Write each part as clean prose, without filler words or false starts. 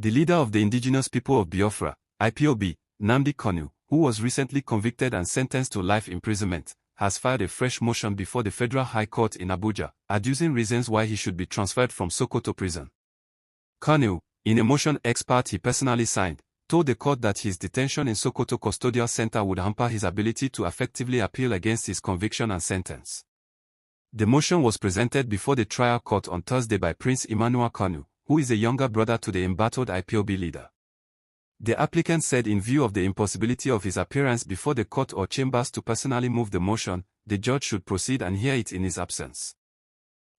The leader of the indigenous people of Biafra, IPOB, Nnamdi Kanu, who was recently convicted and sentenced to life imprisonment, has filed a fresh motion before the Federal High Court in Abuja, adducing reasons why he should be transferred from Sokoto prison. Kanu, in a motion expert he personally signed, told the court that his detention in Sokoto Custodial Center would hamper his ability to effectively appeal against his conviction and sentence. The motion was presented before the trial court on Thursday by Prince Emmanuel Kanu, who is a younger brother to the embattled IPOB leader. The applicant said in view of the impossibility of his appearance before the court or chambers to personally move the motion, the judge should proceed and hear it in his absence.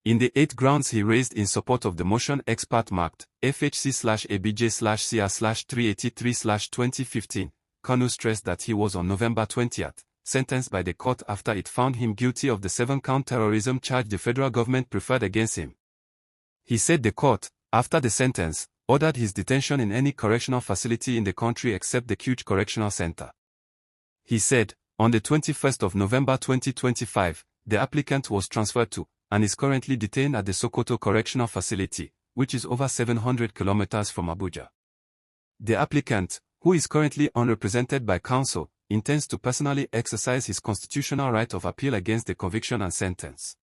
In the 8 grounds he raised in support of the motion expert marked FHC/ABJ/CR/383/2015, Kanu stressed that he was on November 20th, sentenced by the court after it found him guilty of the 7-count terrorism charge the federal government preferred against him. He said the court, after the sentence, ordered his detention in any correctional facility in the country except the Kuch Correctional Center. He said, on the 21st of November 2025, the applicant was transferred to, and is currently detained at the Sokoto Correctional Facility, which is over 700 kilometers from Abuja. The applicant, who is currently unrepresented by counsel, intends to personally exercise his constitutional right of appeal against the conviction and sentence.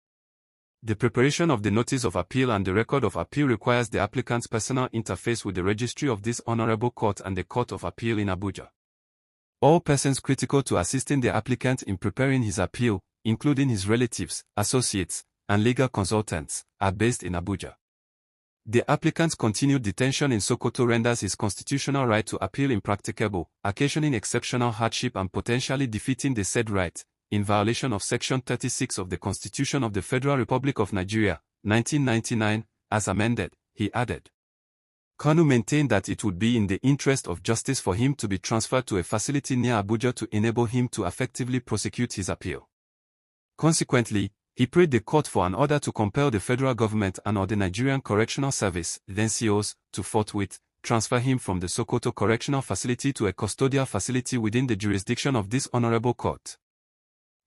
The preparation of the notice of appeal and the record of appeal requires the applicant's personal interface with the registry of this honorable court and the Court of Appeal in Abuja. All persons critical to assisting the applicant in preparing his appeal, including his relatives, associates, and legal consultants, are based in Abuja. The applicant's continued detention in Sokoto renders his constitutional right to appeal impracticable, occasioning exceptional hardship and potentially defeating the said right, in violation of Section 36 of the Constitution of the Federal Republic of Nigeria, 1999, as amended, he added. Kanu maintained that it would be in the interest of justice for him to be transferred to a facility near Abuja to enable him to effectively prosecute his appeal. Consequently, he prayed the court for an order to compel the federal government and/or the Nigerian Correctional Service, (NCOs), to forthwith transfer him from the Sokoto Correctional Facility to a custodial facility within the jurisdiction of this honorable court.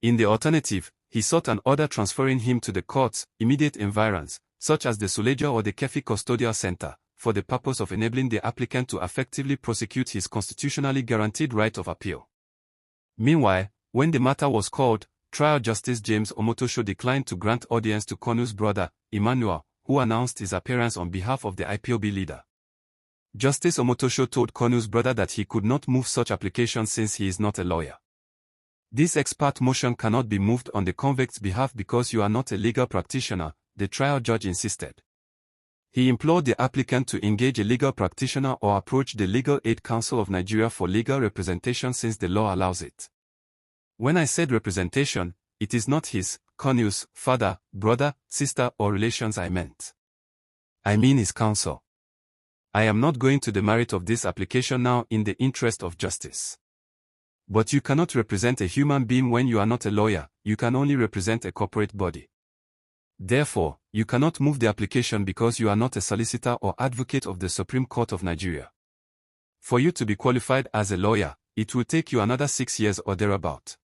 In the alternative, he sought an order transferring him to the court's immediate environs, such as the Suleja or the Kefi Custodial Center, for the purpose of enabling the applicant to effectively prosecute his constitutionally guaranteed right of appeal. Meanwhile, when the matter was called, Trial Justice James Omotosho declined to grant audience to Kanu's brother, Emmanuel, who announced his appearance on behalf of the IPOB leader. Justice Omotosho told Kanu's brother that he could not move such application since he is not a lawyer. This expert motion cannot be moved on the convict's behalf because you are not a legal practitioner, the trial judge insisted. He implored the applicant to engage a legal practitioner or approach the Legal Aid Council of Nigeria for legal representation since the law allows it. When I said representation, it is not his, Kanu's, father, brother, sister or relations I meant. I mean his counsel. I am not going to the merit of this application now in the interest of justice. But you cannot represent a human being when you are not a lawyer, you can only represent a corporate body. Therefore, you cannot move the application because you are not a solicitor or advocate of the Supreme Court of Nigeria. For you to be qualified as a lawyer, it will take you another 6 years or thereabout.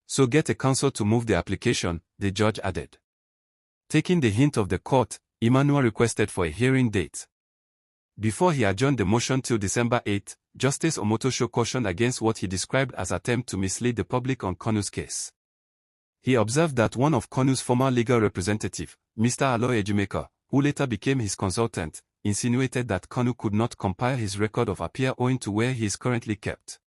So get a counsel to move the application, the judge added. Taking the hint of the court, Emmanuel requested for a hearing date. Before he adjourned the motion till December 8, Justice Omotosho cautioned against what he described as attempt to mislead the public on Kanu's case. He observed that one of Kanu's former legal representative, Mr. Aloy Ejimeka, who later became his consultant, insinuated that Kanu could not compile his record of appeal owing to where he is currently kept.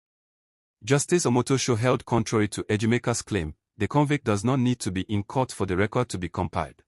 Justice Omotosho held contrary to Ejimeka's claim, the convict does not need to be in court for the record to be compiled.